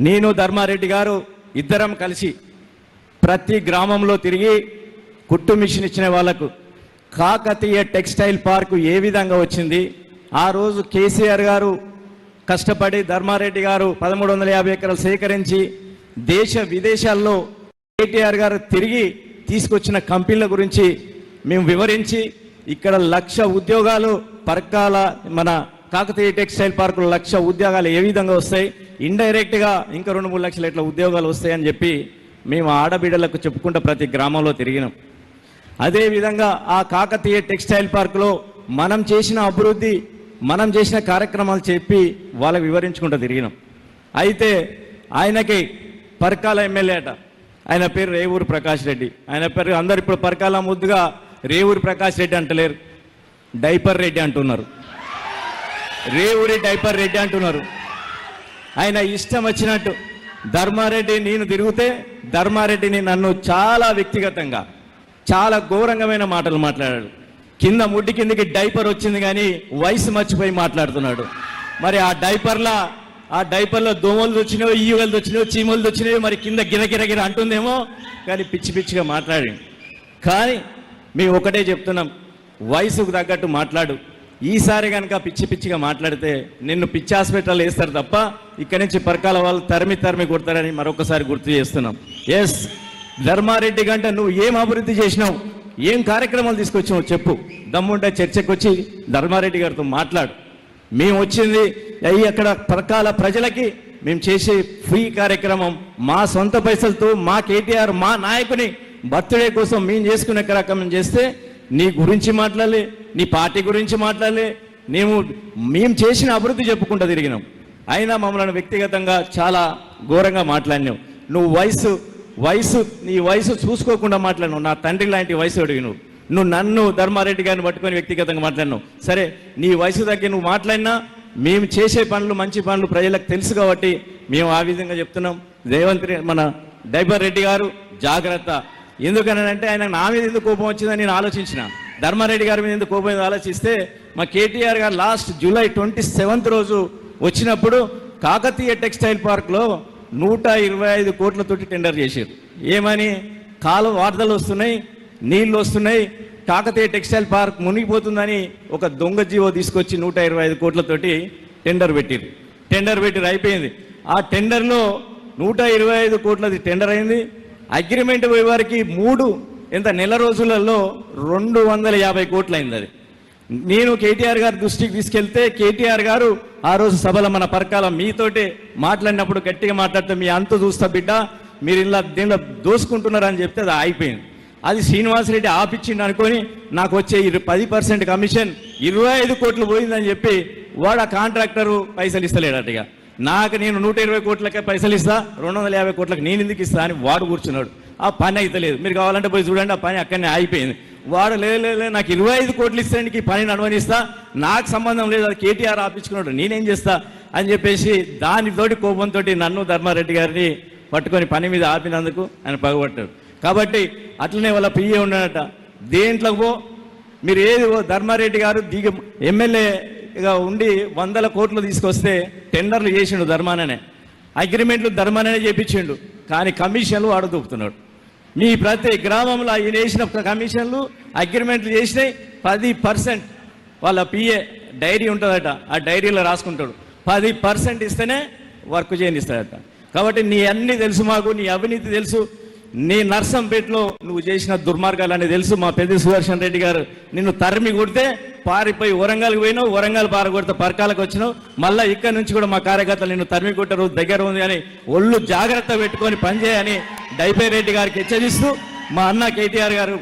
నేను ధర్మారెడ్డి గారు ఇద్దరం కలిసి ప్రతి గ్రామంలో తిరిగి కుట్టు మిషన్ ఇచ్చిన వాళ్లకు కాకతీయ టెక్స్టైల్ పార్కు ఏ విధంగా వచ్చింది, ఆ రోజు కేసీఆర్ గారు కష్టపడి ధర్మారెడ్డి గారు 1350 ఎకరాలు సేకరించి దేశ విదేశాల్లో కేటీఆర్ గారు తిరిగి తీసుకొచ్చిన కంపెనీల గురించి మేము వివరించి ఇక్కడ 1,00,000 ఉద్యోగాలు పర్కాల మన కాకతీయ టెక్స్టైల్ పార్కులో 1,00,000 ఉద్యోగాలు ఏ విధంగా వస్తాయి, ఇండైరెక్ట్గా ఇంకా 2-3 లక్షల ఇట్లా ఉద్యోగాలు వస్తాయని చెప్పి మేము ఆడబిడ్డలకు చెప్పుకుంటూ ప్రతి గ్రామంలో తిరిగినాం. అదేవిధంగా ఆ కాకతీయ టెక్స్టైల్ పార్కులో మనం చేసిన అభివృద్ధి, మనం చేసిన కార్యక్రమాలు చెప్పి వాళ్ళకి వివరించుకుంటూ తిరిగినాం. అయితే ఆయనకి పర్కాల ఎమ్మెల్యే అట, ఆయన పేరు రేవూరు ప్రకాష్ రెడ్డి. ఆయన పేరు అందరు ఇప్పుడు పర్కాల ముద్దుగా రేవూరి ప్రకాష్ రెడ్డి అంటలేరు, డైపర్ రెడ్డి అంటున్నారు. రేవూరి డైపర్ రెడ్డి అంటున్నారు. ఆయన ఇష్టం వచ్చినట్టు ధర్మారెడ్డి నేను తిరిగితే ధర్మారెడ్డిని నన్ను చాలా వ్యక్తిగతంగా చాలా ఘోరంగమైన మాటలు మాట్లాడాడు. కింద ముడ్డి కిందకి డైపర్ వచ్చింది కానీ వయసు మర్చిపోయి మాట్లాడుతున్నాడు. మరి ఆ డైపర్లో దోమలు వచ్చినాయో, ఈగలు వచ్చినాయో, చీమలు వచ్చినాయో, మరి కింద గిరగిరగిర అంటుందేమో కానీ పిచ్చి పిచ్చిగా మాట్లాడి. కానీ మేము ఒకటే చెప్తున్నాం, వయసుకు తగ్గట్టు మాట్లాడు. ఈసారి కనుక పిచ్చి పిచ్చిగా మాట్లాడితే నిన్ను పిచ్చి హాస్పిటల్ వేస్తారు తప్ప ఇక్కడి నుంచి పరకాల వాళ్ళు తరిమి కొడతారని మరొకసారి గుర్తు చేస్తున్నాం. ఎస్, ధర్మారెడ్డి గంట నువ్వు ఏం అభివృద్ధి చేసినావు, ఏం కార్యక్రమాలు తీసుకొచ్చినావు చెప్పు. దమ్ముంటే చర్చకు వచ్చి ధర్మారెడ్డి గారితో మాట్లాడు. మేము వచ్చింది అక్కడ పరకాల ప్రజలకి మేము చేసే ఫ్రీ కార్యక్రమం మా సొంత పైసలతో మా కేటీఆర్ మా నాయకుని బర్త్డే కోసం మేము చేసుకునే కార్యక్రమం చేస్తే నీ గురించి మాట్లాడలే, నీ పార్టీ గురించి మాట్లాడలే, మేము చేసిన అభివృద్ధి చెప్పుకుంటూ తిరిగినాం. అయినా మమ్మల్ని వ్యక్తిగతంగా చాలా ఘోరంగా మాట్లాడినావు. నువ్వు నీ వయసు చూసుకోకుండా మాట్లాడినావు. నా తండ్రి లాంటి వయసు అడిగినావు. నువ్వు నన్ను ధర్మారెడ్డి గారిని పట్టుకొని వ్యక్తిగతంగా మాట్లాడినావు. సరే, నీ వయసు తగ్గి నువ్వు మాట్లాడినా మేము చేసే పనులు మంచి పనులు ప్రజలకు తెలుసు కాబట్టి మేము ఆ విధంగా చెప్తున్నాం. మన డైపర్ రెడ్డి గారు జాగ్రత్త. ఎందుకనంటే ఆయన నా మీద ఎందుకు కోపం వచ్చిందని నేను ఆలోచించిన, ధర్మారెడ్డి గారి మీద ఎందుకు కోపం ఆలోచిస్తే మా కేటీఆర్ గారు లాస్ట్ జూలై 27th రోజు వచ్చినప్పుడు కాకతీయ టెక్స్టైల్ పార్క్లో 125 కోట్లతోటి టెండర్ చేశారు. ఏమని, కాలువ వార్తలు వస్తున్నాయి, నీళ్లు వస్తున్నాయి, కాకతీయ టెక్స్టైల్ పార్క్ మునిగిపోతుందని ఒక దొంగ జీవో తీసుకొచ్చి 125 కోట్లతోటి టెండర్ పెట్టారు. అయిపోయింది. ఆ టెండర్లో 125 కోట్లది టెండర్ అయింది. అగ్రిమెంట్ పోయే వారికి నెల రోజులలో 250 కోట్లు అయింది. అది నేను కేటీఆర్ గారి దృష్టికి తీసుకెళ్తే కేటీఆర్ గారు ఆ రోజు సభలో మన పరకాల మీతోటి మాట్లాడినప్పుడు గట్టిగా మాట్లాడితే మీ అంత చూస్తా బిడ్డ, మీరు ఇలా దీనిలో దోసుకుంటున్నారని చెప్తే అది అయిపోయింది. అది శ్రీనివాసరెడ్డి ఆపిచ్చిండు అనుకొని నాకు వచ్చే 10% కమిషన్ 25 కోట్లు పోయిందని చెప్పి వాడు ఆ కాంట్రాక్టరు పైసలు ఇస్తలేడట్టుగా. నేను 120 కోట్లకే పైసలు ఇస్తా, 250 కోట్లకు నేను ఎందుకు ఇస్తా అని వాడు కూర్చున్నాడు. ఆ పని అయితే లేదు, మీరు కావాలంటే పోయి చూడండి, ఆ పని అక్కడనే అయిపోయింది. వాడు లేదు నాకు 25 కోట్లు ఇస్తానికి పని నడవనిస్తా, నాకు సంబంధం లేదు, అది కేటీఆర్ ఆపించుకున్నాడు, నేనేం చేస్తా అని చెప్పేసి దానితోటి కోపంతో నన్ను ధర్మారెడ్డి గారిని పట్టుకొని పని మీద ఆపినందుకు ఆయన పగబట్టాడు. కాబట్టి అట్లనే వాళ్ళ పిఏ ఉన్నాడట, దేంట్లో మీరు ఏది ధర్మారెడ్డి గారు ఎమ్మెల్యేగా ఉండి 100 కోట్లు తీసుకొస్తే టెండర్లు చేసిండు ధర్మాననే, అగ్రిమెంట్లు ధర్మాననే చేపించిండు, కానీ కమిషన్లు వాడు దూపుతున్నాడు. మీ ప్రతి గ్రామంలో ఆయన వేసిన కమిషన్లు అగ్రిమెంట్లు చేసినాయి 10%. వాళ్ళ పిఏ డైరీ ఉంటుందట, ఆ డైరీలో రాసుకుంటాడు 10% ఇస్తేనే వర్క్ చేయనిస్తాడట. కాబట్టి నీ అన్నీ తెలుసు, మాకు నీ అవినీతి తెలుసు, నీ నర్సంపేటలో నువ్వు చేసిన దుర్మార్గాలని తెలుసు. మా పెద్ద సుదర్శన్ రెడ్డి గారు నిన్ను తరిమి కొడితే పారిపోయి వరంగల్కి పోయినావు, వరంగల్ పారగొడితే పరకాలకు వచ్చినావు, మళ్ళీ ఇక్కడ నుంచి కూడా మా కార్యకర్తలు నిన్ను తరిమి కొట్టారు, దగ్గర ఉంది అని ఒళ్ళు జాగ్రత్త పెట్టుకొని పనిచేయని డైపర్ రెడ్డి గారికి హెచ్చరిస్తూ మా అన్న కేటీఆర్ గారు